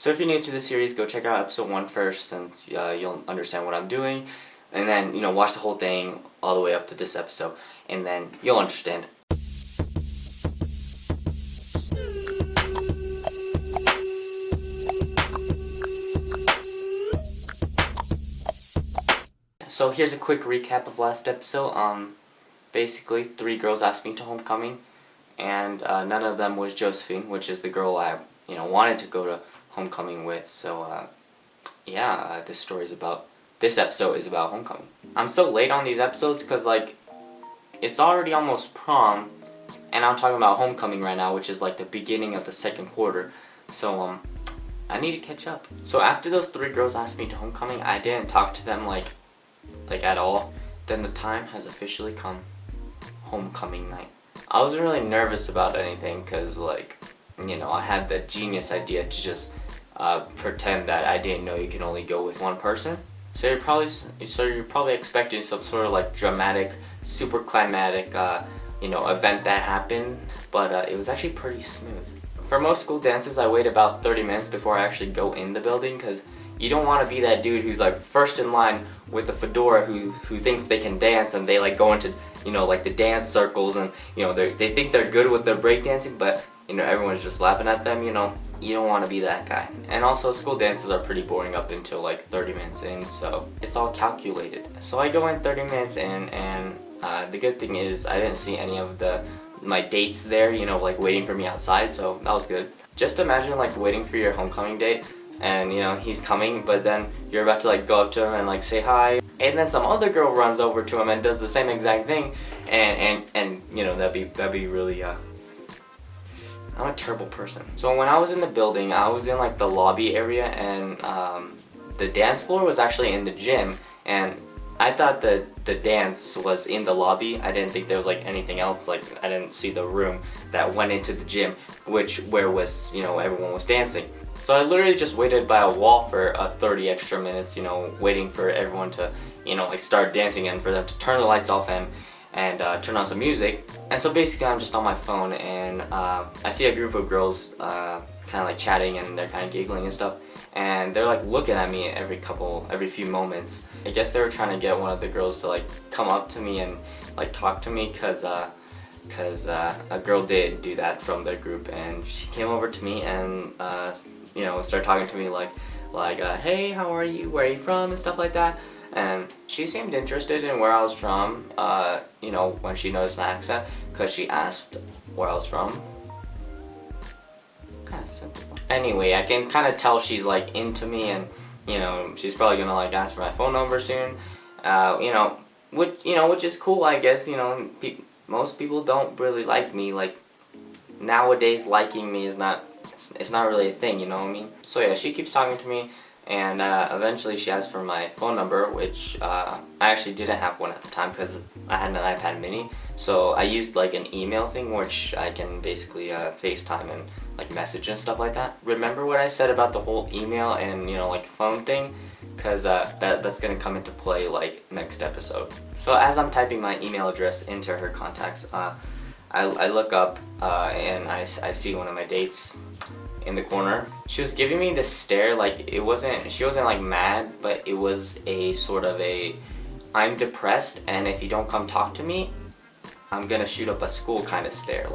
So if you're new to the series, go check out episode 1 first, since you'll understand what I'm doing, and then watch the whole thing all the way up to this episode, and then you'll understand. So here's a quick recap of last episode. Basically 3 girls asked me to homecoming, and none of them was Josephine, which is the girl I wanted to go to homecoming with. So this episode is about homecoming. I'm so late on these episodes because it's already almost prom, and I'm talking about homecoming right now, which is the beginning of the second quarter. So I need to catch up. So after those 3 girls asked me to homecoming, I didn't talk to them like at all. Then the time has officially come. Homecoming night. I wasn't really nervous about anything because I had the genius idea to just pretend that I didn't know you can only go with one person. So you're probably expecting some sort of dramatic, super climatic event that happened, but it was actually pretty smooth. For most school dances, I wait about 30 minutes before I actually go in the building, because you don't want to be that dude who's first in line with the fedora who thinks they can dance, and they go into the dance circles, and they think they're good with their breakdancing, but everyone's just laughing at them. You don't want to be that guy. And also, school dances are pretty boring up until 30 minutes in, so it's all calculated. So I go in 30 minutes in, and the good thing is I didn't see any of my dates there, waiting for me outside, so that was good. Just imagine waiting for your homecoming date, and he's coming, but then you're about to go up to him and say hi, and then some other girl runs over to him and does the same exact thing, and that'd be really I'm a terrible person. So when I was in the building, I was in the lobby area, and the dance floor was actually in the gym, and I thought that the dance was in the lobby. I didn't think there was anything else. I didn't see the room that went into the gym, where was everyone was dancing. So I literally just waited by a wall for 30 extra minutes, waiting for everyone to start dancing, and for them to turn the lights off and turn on some music. And so basically I'm just on my phone, and I see a group of girls kind of chatting, and they're kind of giggling and stuff, and they're looking at me every few moments. I guess they were trying to get one of the girls to come up to me and talk to me, because a girl did do that from their group, and she came over to me and started talking to me hey, how are you, where are you from, and stuff like that. And she seemed interested in where I was from, when she noticed my accent, because she asked where I was from. Kind of simple. Anyway, I can kind of tell she's into me, and she's probably gonna ask for my phone number soon. Which is cool, I guess. Most people don't really like me. Nowadays, liking me is not. It's not really a thing, you know what I mean? So yeah, she keeps talking to me, and eventually she asked for my phone number, which I actually didn't have one at the time because I had an iPad mini. So I used an email thing, which I can basically FaceTime and message and stuff like that. Remember what I said about the whole email and phone thing? Because that's gonna come into play next episode. So as I'm typing my email address into her contacts, I look up and I see one of my dates in the corner. She was giving me this stare, she wasn't mad, but it was a sort of I'm depressed, and if you don't come talk to me, I'm gonna shoot up a school kind of stare.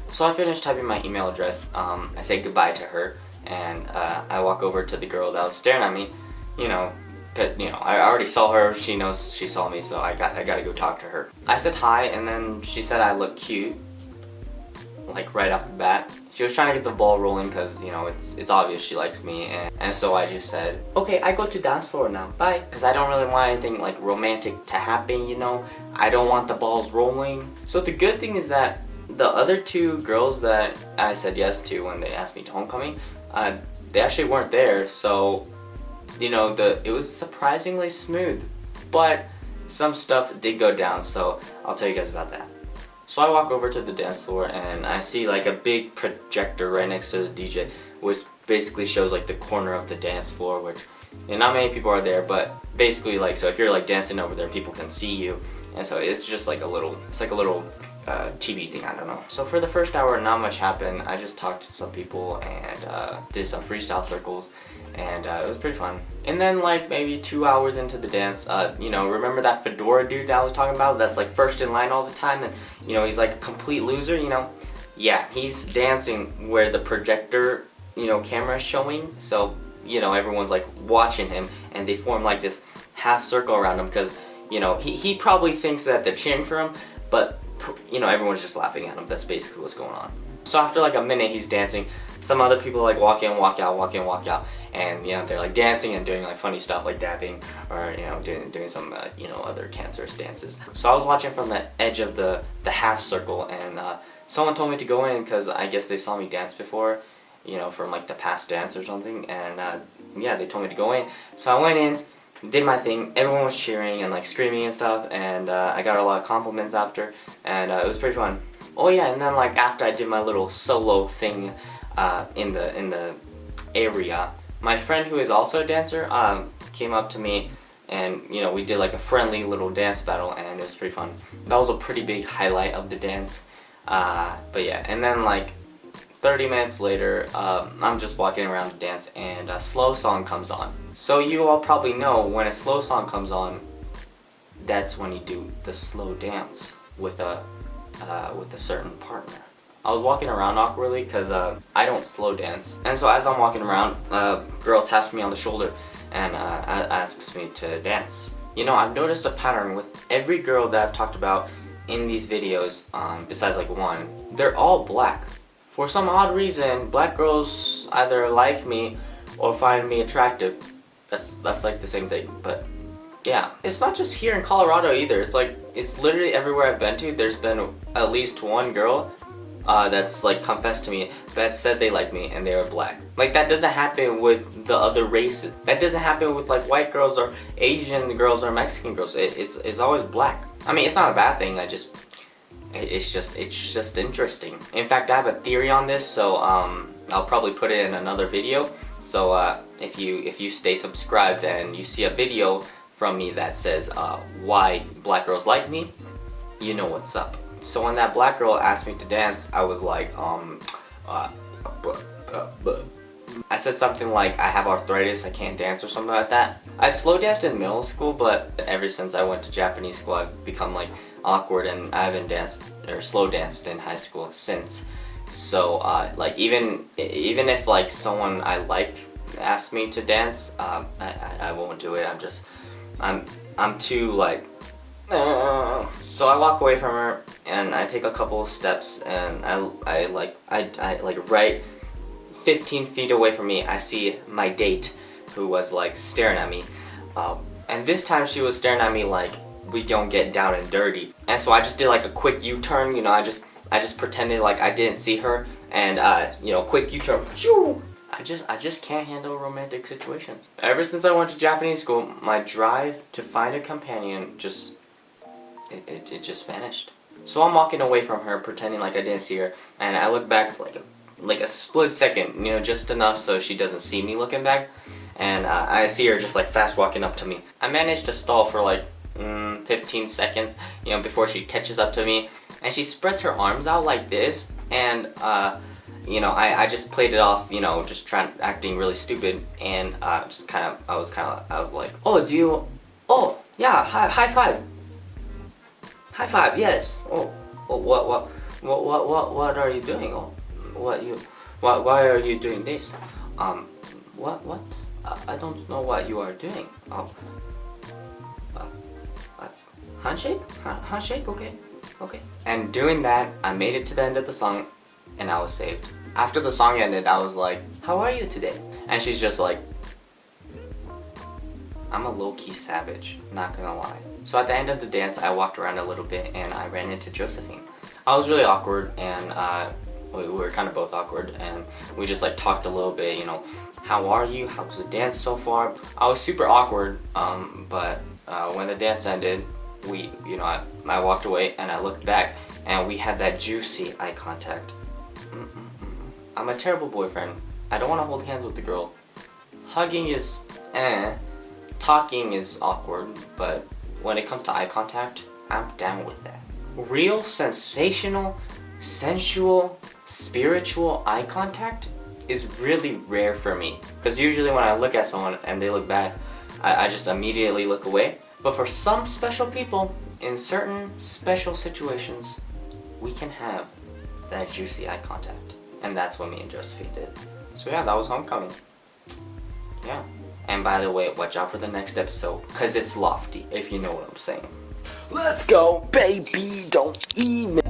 So I finished typing my email address, I say goodbye to her, and I walk over to the girl that was staring at me, I already saw her, she knows she saw me, so I gotta go talk to her. I said hi, and then she said I look cute, right off the bat. She was trying to get the ball rolling because, it's obvious she likes me, and so I just said, okay, I go to dance floor now, bye. Because I don't really want anything romantic to happen, I don't want the balls rolling. So the good thing is that the other 2 girls that I said yes to when they asked me to homecoming, they actually weren't there, so it was surprisingly smooth, but some stuff did go down, so I'll tell you guys about that. So I walk over to the dance floor, and I see a big projector right next to the DJ, which basically shows the corner of the dance floor, which not many people are there, but basically so if you're dancing over there, people can see you, and so it's just a little TV thing, I don't know. So for the first hour, not much happened. I just talked to some people and did some freestyle circles, and it was pretty fun. And then like maybe 2 hours into the dance, you know, remember that fedora dude that I was talking about that's like first in line all the time, and you know, he's like a complete loser, you know? Yeah, he's dancing where the projector, you know, camera is showing, so you know, everyone's like watching him, and they form like this half circle around him because, you know, he probably thinks that they're cheering for him, but you know, everyone's just laughing at him. That's basically what's going on. So after like a minute he's dancing, some other people like walk in, walk out, walk in, walk out, and you know, they're like dancing and doing like funny stuff like dabbing, or you know, doing some you know, other cancerous dances. So I was watching from the edge of the half circle, and someone told me to go in because I guess they saw me dance before, you know, from like the past dance or something, and yeah, they told me to go in. So I went in, did my thing, everyone was cheering and like screaming and stuff, and I got a lot of compliments after, and it was pretty fun. Oh yeah, and then like after I did my little solo thing in the area, my friend who is also a dancer came up to me, and you know, we did like a friendly little dance battle, and it was pretty fun. That was a pretty big highlight of the dance. But yeah, and then like 30 minutes later, I'm just walking around the dance, and a slow song comes on. So you all probably know when a slow song comes on, that's when you do the slow dance with a certain partner. I was walking around awkwardly because I don't slow dance, and so as I'm walking around, a girl taps me on the shoulder and asks me to dance. You know, I've noticed a pattern with every girl that I've talked about in these videos, besides like one, they're all black. For some odd reason, black girls either like me or find me attractive. That's like the same thing, but yeah. It's not just here in Colorado either. It's like, it's literally everywhere I've been to. There's been at least one girl that's like confessed to me that said they like me and they were black. Like, that doesn't happen with the other races. That doesn't happen with like white girls or Asian girls or Mexican girls. It's always black. I mean, it's not a bad thing. It's just interesting. In fact, I have a theory on this, so I'll probably put it in another video. So if you stay subscribed and you see a video from me that says why black girls like me, you know what's up. So when that black girl asked me to dance, I was like, I said something like, I have arthritis, I can't dance, or something like that. I slow danced in middle school, but ever since I went to Japanese school, I've become like awkward, and I haven't danced or slow danced in high school since. So like even if like someone I like asks me to dance, I won't do it. I'm too like. So I walk away from her, and I take a couple of steps, and I like right 15 feet away from me, I see my date, who was like staring at me, and this time she was staring at me like we don't get down and dirty. And so I just did like a quick U-turn, you know, I just pretended like I didn't see her, and you know, quick U-turn. I just can't handle romantic situations. Ever since I went to Japanese school, my drive to find a companion just vanished. So I'm walking away from her, pretending like I didn't see her, and I look back like a split second, you know, just enough so she doesn't see me looking back, and I see her just like fast walking up to me. I managed to stall for like 15 seconds, you know, before she catches up to me, and she spreads her arms out like this, and you know, I just played it off, you know, just acting really stupid, and I was like, oh yeah, high five, yes. What are you doing? Why are you doing this? What? I don't know what you are doing. Handshake? Handshake? Okay. And doing that, I made it to the end of the song, and I was saved. After the song ended, I was like, how are you today? And she's just like, I'm a low-key savage, not gonna lie. So at the end of the dance, I walked around a little bit, and I ran into Josephine. I was really awkward, and we were kind of both awkward, and we just like talked a little bit, you know, how are you? How was the dance so far? I was super awkward, but when the dance ended, I walked away, and I looked back, and we had that juicy eye contact. I'm a terrible boyfriend. I don't want to hold hands with the girl. Hugging is talking is awkward, but when it comes to eye contact, I'm down with that. real, sensational, sensual, spiritual eye contact is really rare for me. Because usually when I look at someone and they look back, I just immediately look away. But for some special people, in certain special situations, we can have that juicy eye contact. And that's what me and Josephine did. So yeah, that was homecoming. Yeah. And by the way, watch out for the next episode, because it's lofty, if you know what I'm saying. Let's go, baby, don't email.